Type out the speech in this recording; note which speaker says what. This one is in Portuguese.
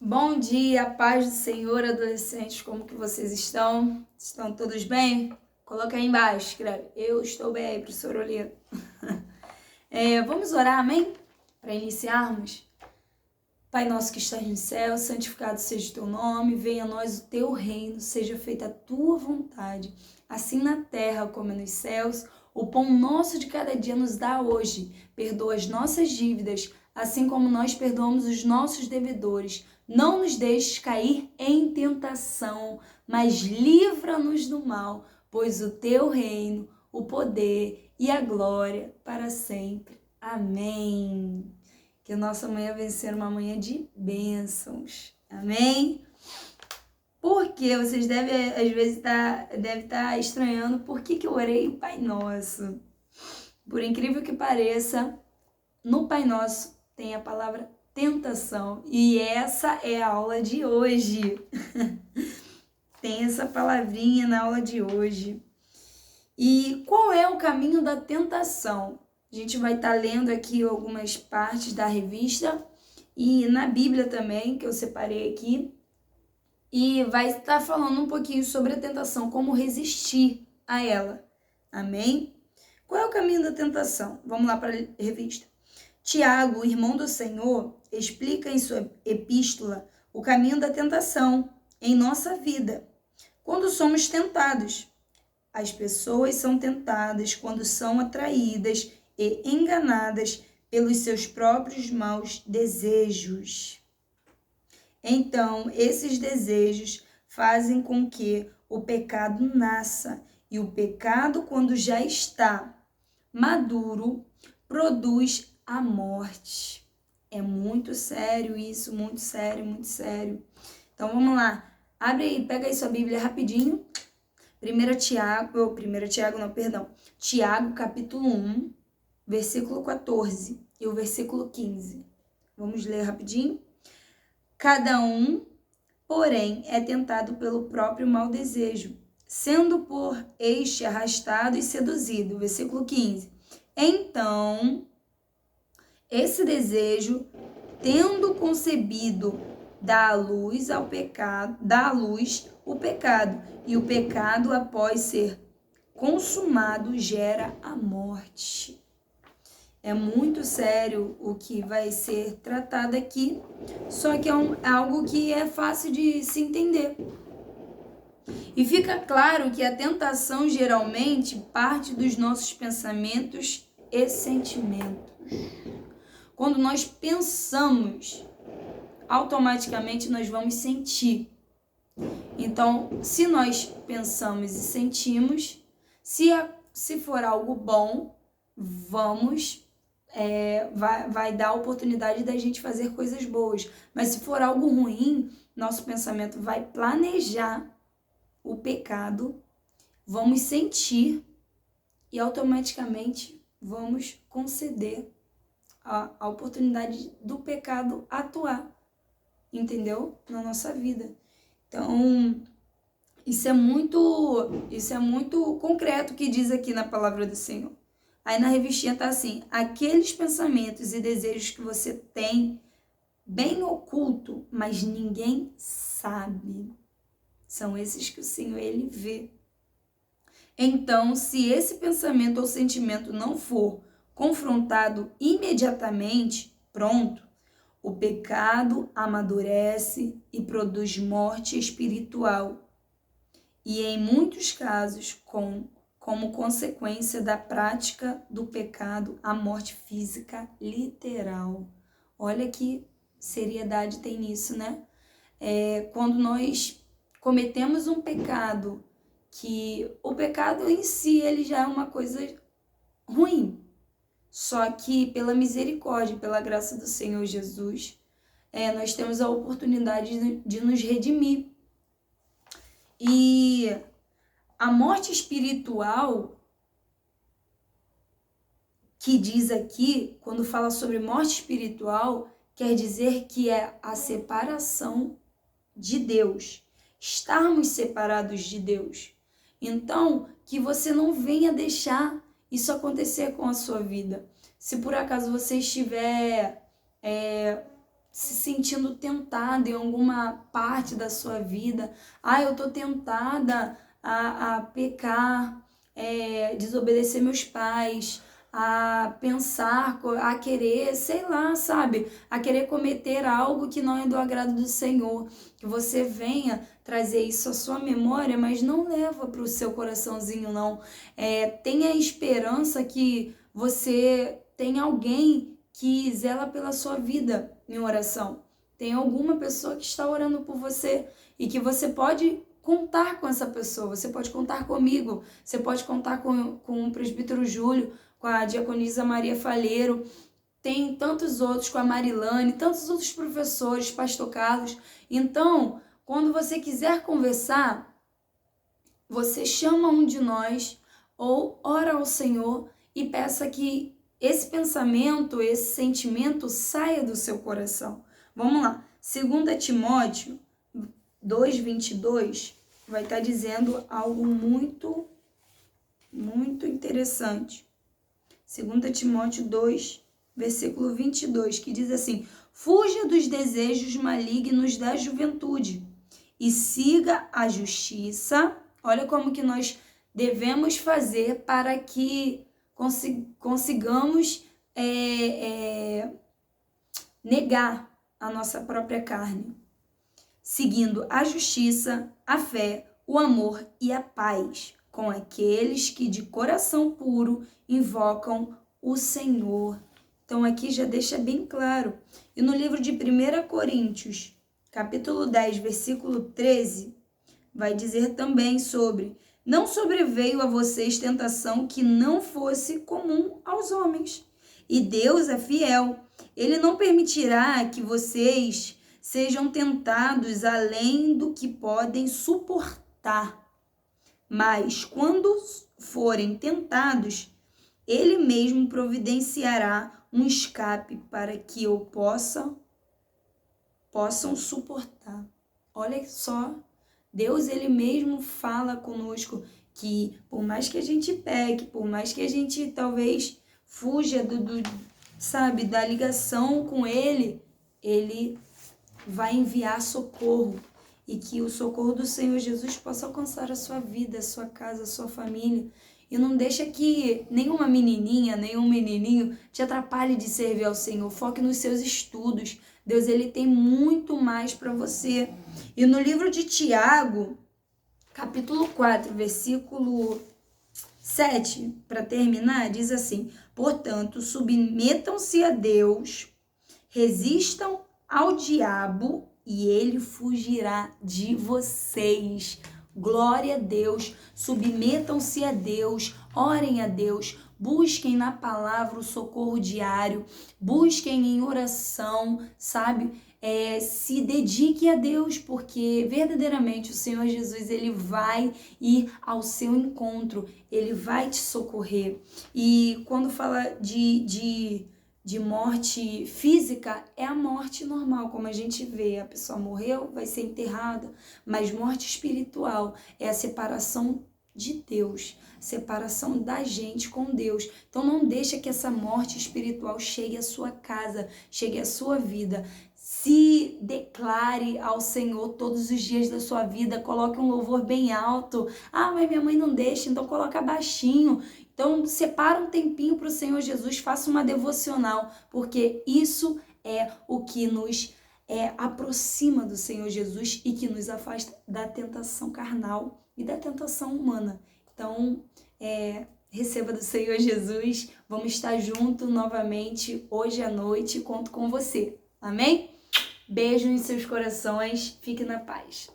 Speaker 1: Bom dia, paz do Senhor, adolescentes, como que vocês estão? Estão todos bem? Coloca aí embaixo, escreve, eu estou bem, professor Olino. Vamos orar, amém? Para iniciarmos. Pai nosso que estás no céu, santificado seja o teu nome, venha a nós o teu reino, seja feita a tua vontade, assim na terra como nos céus. O pão nosso de cada dia nos dá hoje, perdoa as nossas dívidas, assim como nós perdoamos os nossos devedores. Não nos deixes cair em tentação, mas livra-nos do mal, pois o teu reino, o poder e a glória para sempre. Amém. Que a nossa manhã venha ser uma manhã de bênçãos. Amém? Porque vocês devem, às vezes, estar estranhando por que eu orei o Pai Nosso. Por incrível que pareça, no Pai Nosso tem a palavra tentação. E essa é a aula de hoje. Tem essa palavrinha na aula de hoje. E qual é o caminho da tentação? A gente vai estar lendo aqui algumas partes da revista e na Bíblia também, que eu separei aqui. E vai estar falando um pouquinho sobre a tentação, como resistir a ela. Amém? Qual é o caminho da tentação? Vamos lá para a revista. Tiago, irmão do Senhor, explica em sua epístola o caminho da tentação em nossa vida. Quando somos tentados, as pessoas são tentadas quando são atraídas e enganadas pelos seus próprios maus desejos. Então, esses desejos fazem com que o pecado nasça, e o pecado, quando já está maduro, produz a morte. É muito sério isso, muito sério, muito sério. Então, vamos lá. Abre aí, pega aí sua Bíblia rapidinho. Tiago, capítulo 1, versículo 14 e o versículo 15. Vamos ler rapidinho? Cada um, porém, é tentado pelo próprio mau desejo, sendo por este arrastado e seduzido. Versículo 15. Então, esse desejo, tendo concebido, dá à luz o pecado, e o pecado, após ser consumado, gera a morte. É muito sério o que vai ser tratado aqui, só que é algo que é fácil de se entender. E fica claro que a tentação geralmente parte dos nossos pensamentos e sentimentos. Quando nós pensamos, automaticamente nós vamos sentir. Então, se nós pensamos e sentimos, se for algo bom, vai dar a oportunidade da gente fazer coisas boas. Mas se for algo ruim, nosso pensamento vai planejar o pecado, vamos sentir e automaticamente vamos conceder a oportunidade do pecado atuar, entendeu? Na nossa vida. Então, isso é muito concreto que diz aqui na palavra do Senhor. Aí na revistinha tá assim: aqueles pensamentos e desejos que você tem bem oculto, mas ninguém sabe. São esses que o Senhor, ele vê. Então, se esse pensamento ou sentimento não for confrontado imediatamente, pronto, o pecado amadurece e produz morte espiritual. E em muitos casos, como consequência da prática do pecado, a morte física literal. Olha que seriedade tem nisso, né? Quando nós cometemos um pecado, que o pecado em si ele já é uma coisa ruim, só que pela misericórdia, pela graça do Senhor Jesus, nós temos a oportunidade de nos redimir. E a morte espiritual, que diz aqui, quando fala sobre morte espiritual, quer dizer que é a separação de Deus, estarmos separados de Deus. Então, que você não venha deixar isso acontecer com a sua vida. Se por acaso você estiver se sentindo tentada em alguma parte da sua vida. Eu tô tentada a pecar, desobedecer meus pais, a pensar, a querer, sei lá, sabe? A querer cometer algo que não é do agrado do Senhor. Que você venha trazer isso à sua memória, mas não leva para o seu coraçãozinho, não. Tenha esperança que você tem alguém que zela pela sua vida em oração. Tem alguma pessoa que está orando por você e que você pode contar com essa pessoa. Você pode contar comigo, você pode contar com o presbítero Júlio, com a diaconisa Maria Falheiro, tem tantos outros, com a Marilane, tantos outros professores, pastor Carlos. Então, quando você quiser conversar, você chama um de nós ou ora ao Senhor e peça que esse pensamento, esse sentimento saia do seu coração. Vamos lá, 2 Timóteo 2:22 vai estar dizendo algo muito, muito interessante. 2 Timóteo 2, versículo 22, que diz assim: fuja dos desejos malignos da juventude e siga a justiça. Olha como que nós devemos fazer para que consigamos negar a nossa própria carne, seguindo a justiça, a fé, o amor e a paz com aqueles que de coração puro invocam o Senhor. Então aqui já deixa bem claro. E no livro de 1 Coríntios, capítulo 10, versículo 13, vai dizer também sobre: não sobreveio a vocês tentação que não fosse comum aos homens. E Deus é fiel. Ele não permitirá que vocês sejam tentados além do que podem suportar. Mas quando forem tentados, Ele mesmo providenciará um escape para que o possam suportar. Olha só, Deus ele mesmo fala conosco que por mais que a gente peque, por mais que a gente talvez fuja sabe, da ligação com Ele, Ele vai enviar socorro. E que o socorro do Senhor Jesus possa alcançar a sua vida, a sua casa, a sua família. E não deixa que nenhuma menininha, nenhum menininho te atrapalhe de servir ao Senhor. Foque nos seus estudos. Deus ele tem muito mais para você. E no livro de Tiago, capítulo 4, versículo 7, para terminar, diz assim: portanto, submetam-se a Deus, resistam ao diabo e ele fugirá de vocês. Glória a Deus, submetam-se a Deus, orem a Deus, busquem na palavra o socorro diário, busquem em oração, sabe? Se dedique a Deus, porque verdadeiramente o Senhor Jesus, ele vai ir ao seu encontro, ele vai te socorrer. E quando fala de morte física, é a morte normal, como a gente vê, a pessoa morreu, vai ser enterrada, mas morte espiritual é a separação de Deus, separação da gente com Deus. Então não deixa que essa morte espiritual chegue à sua casa, chegue à sua vida. Se declare ao Senhor todos os dias da sua vida, coloque um louvor bem alto. Mas minha mãe não deixa, então coloca baixinho. Então, separa um tempinho para o Senhor Jesus, faça uma devocional, porque isso é o que nos aproxima do Senhor Jesus e que nos afasta da tentação carnal e da tentação humana. Então, receba do Senhor Jesus, vamos estar juntos novamente hoje à noite, conto com você. Amém? Beijo em seus corações, fique na paz.